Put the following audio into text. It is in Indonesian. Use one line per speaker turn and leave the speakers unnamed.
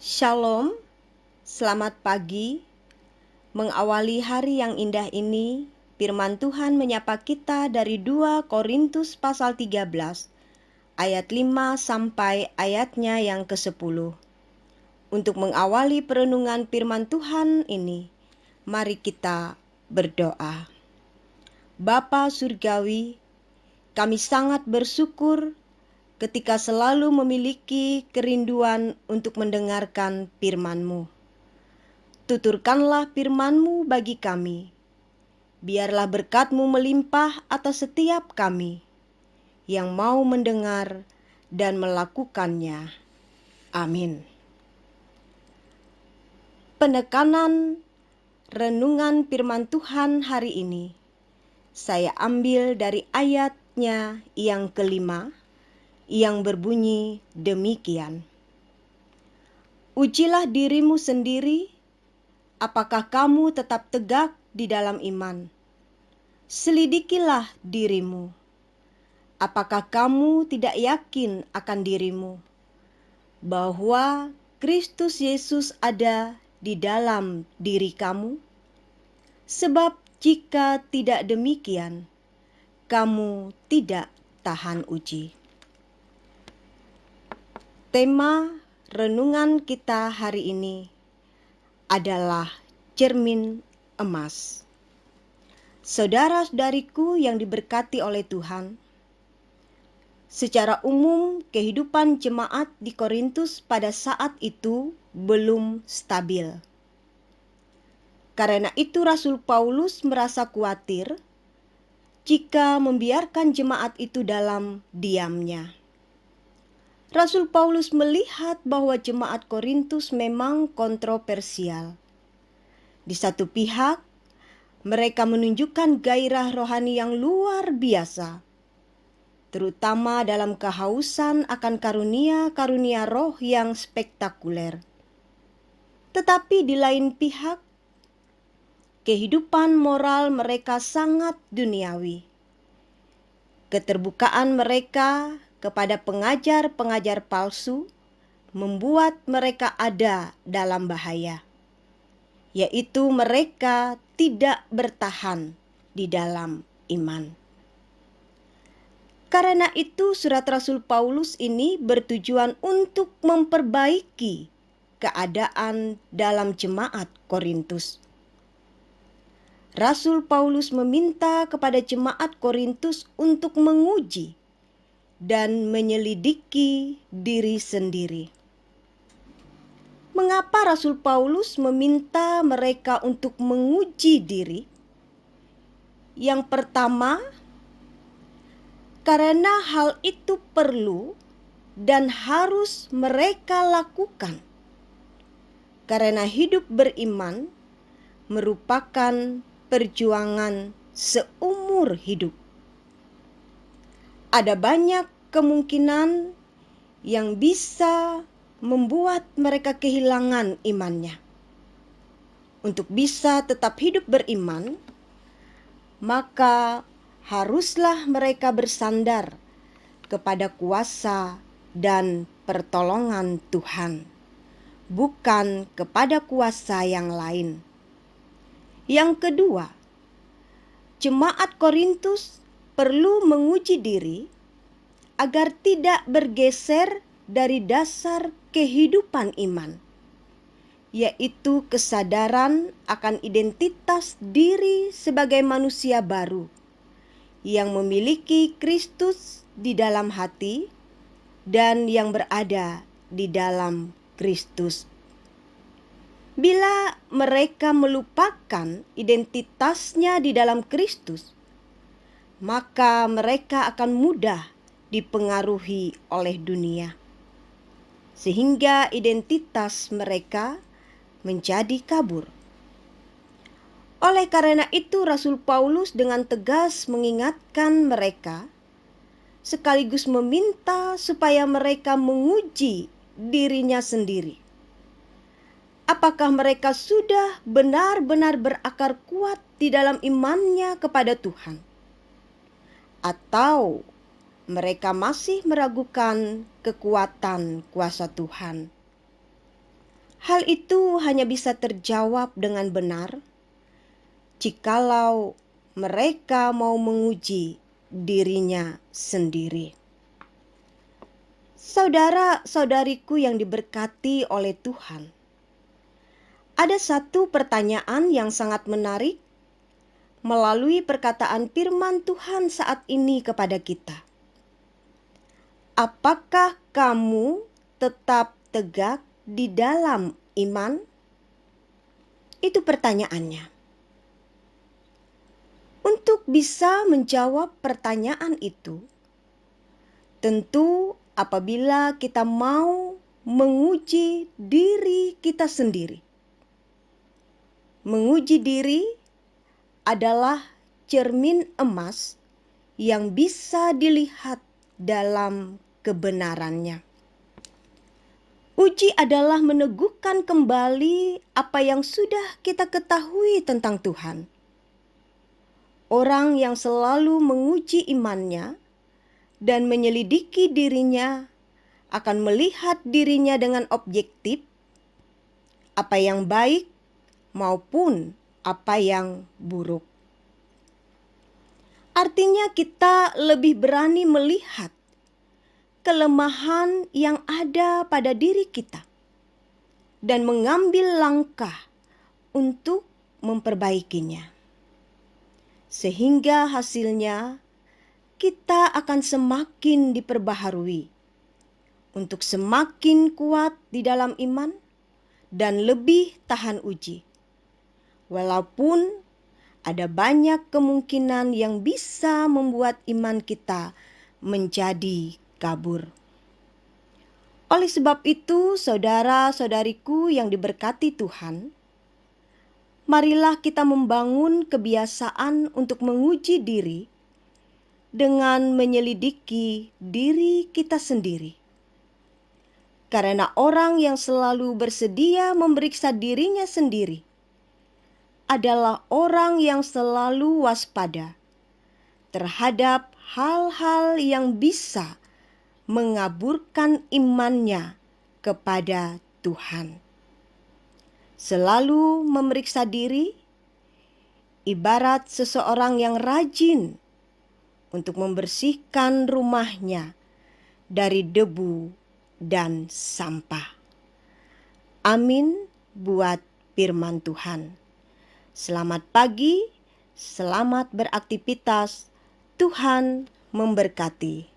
Shalom, selamat pagi. Mengawali hari yang indah ini, firman Tuhan menyapa kita dari 2 Korintus pasal 13, ayat 5 sampai ayatnya yang ke-10. Untuk mengawali perenungan firman Tuhan ini, mari kita berdoa. Bapa Surgawi, kami sangat bersyukur ketika selalu memiliki kerinduan untuk mendengarkan firman-Mu. Tuturkanlah firman-Mu bagi kami. Biarlah berkat-Mu melimpah atas setiap kami yang mau mendengar dan melakukannya. Amin. Penekanan renungan firman Tuhan hari ini saya ambil dari ayatnya yang kelima yang berbunyi demikian. Ujilah dirimu sendiri, apakah kamu tetap tegak di dalam iman? Selidikilah dirimu. Apakah kamu tidak yakin akan dirimu bahwa Kristus Yesus ada di dalam diri kamu? Sebab jika tidak demikian, kamu tidak tahan uji. Tema renungan kita hari ini adalah cermin emas. Saudara-saudariku yang diberkati oleh Tuhan, secara umum kehidupan jemaat di Korintus pada saat itu belum stabil. Karena itu Rasul Paulus merasa khawatir jika membiarkan jemaat itu dalam diamnya. Rasul Paulus melihat bahwa jemaat Korintus memang kontroversial. Di satu pihak, mereka menunjukkan gairah rohani yang luar biasa, terutama dalam kehausan akan karunia-karunia roh yang spektakuler. Tetapi di lain pihak, kehidupan moral mereka sangat duniawi. Keterbukaan mereka kepada pengajar-pengajar palsu membuat mereka ada dalam bahaya, yaitu mereka tidak bertahan di dalam iman. Karena itu surat Rasul Paulus ini bertujuan untuk memperbaiki keadaan dalam jemaat Korintus. Rasul Paulus meminta kepada jemaat Korintus untuk menguji dan menyelidiki diri sendiri. Mengapa Rasul Paulus meminta mereka untuk menguji diri? Yang pertama, karena hal itu perlu dan harus mereka lakukan. Karena hidup beriman merupakan perjuangan seumur hidup. Ada banyak kemungkinan yang bisa membuat mereka kehilangan imannya. Untuk bisa tetap hidup beriman, maka haruslah mereka bersandar kepada kuasa dan pertolongan Tuhan, bukan kepada kuasa yang lain. Yang kedua, jemaat Korintus perlu menguji diri agar tidak bergeser dari dasar kehidupan iman, yaitu kesadaran akan identitas diri sebagai manusia baru yang memiliki Kristus di dalam hati dan yang berada di dalam Kristus. Bila mereka melupakan identitasnya di dalam Kristus, maka mereka akan mudah dipengaruhi oleh dunia, sehingga identitas mereka menjadi kabur. Oleh karena itu Rasul Paulus dengan tegas mengingatkan mereka, sekaligus meminta supaya mereka menguji dirinya sendiri. Apakah mereka sudah benar-benar berakar kuat di dalam imannya kepada Tuhan? Atau mereka masih meragukan kekuatan kuasa Tuhan? Hal itu hanya bisa terjawab dengan benar jikalau mereka mau menguji dirinya sendiri. Saudara-saudariku yang diberkati oleh Tuhan, ada satu pertanyaan yang sangat menarik melalui perkataan firman Tuhan saat ini kepada kita. Apakah kamu tetap tegak di dalam iman? Itu pertanyaannya. Untuk bisa menjawab pertanyaan itu, tentu apabila kita mau menguji diri kita sendiri. Menguji diri adalah cermin emas yang bisa dilihat dalam kebenarannya. Uji adalah meneguhkan kembali apa yang sudah kita ketahui tentang Tuhan. Orang yang selalu menguji imannya dan menyelidiki dirinya akan melihat dirinya dengan objektif, apa yang baik maupun apa yang buruk. Artinya kita lebih berani melihat kelemahan yang ada pada diri kita dan mengambil langkah untuk memperbaikinya. Sehingga hasilnya kita akan semakin diperbaharui untuk semakin kuat di dalam iman dan lebih tahan uji. Walaupun ada banyak kemungkinan yang bisa membuat iman kita menjadi kabur. Oleh sebab itu, saudara-saudariku yang diberkati Tuhan, marilah kita membangun kebiasaan untuk menguji diri dengan menyelidiki diri kita sendiri. Karena orang yang selalu bersedia memeriksa dirinya sendiri adalah orang yang selalu waspada terhadap hal-hal yang bisa mengaburkan imannya kepada Tuhan. Selalu memeriksa diri ibarat seseorang yang rajin untuk membersihkan rumahnya dari debu dan sampah. Amin buat firman Tuhan. Selamat pagi, selamat beraktivitas. Tuhan memberkati.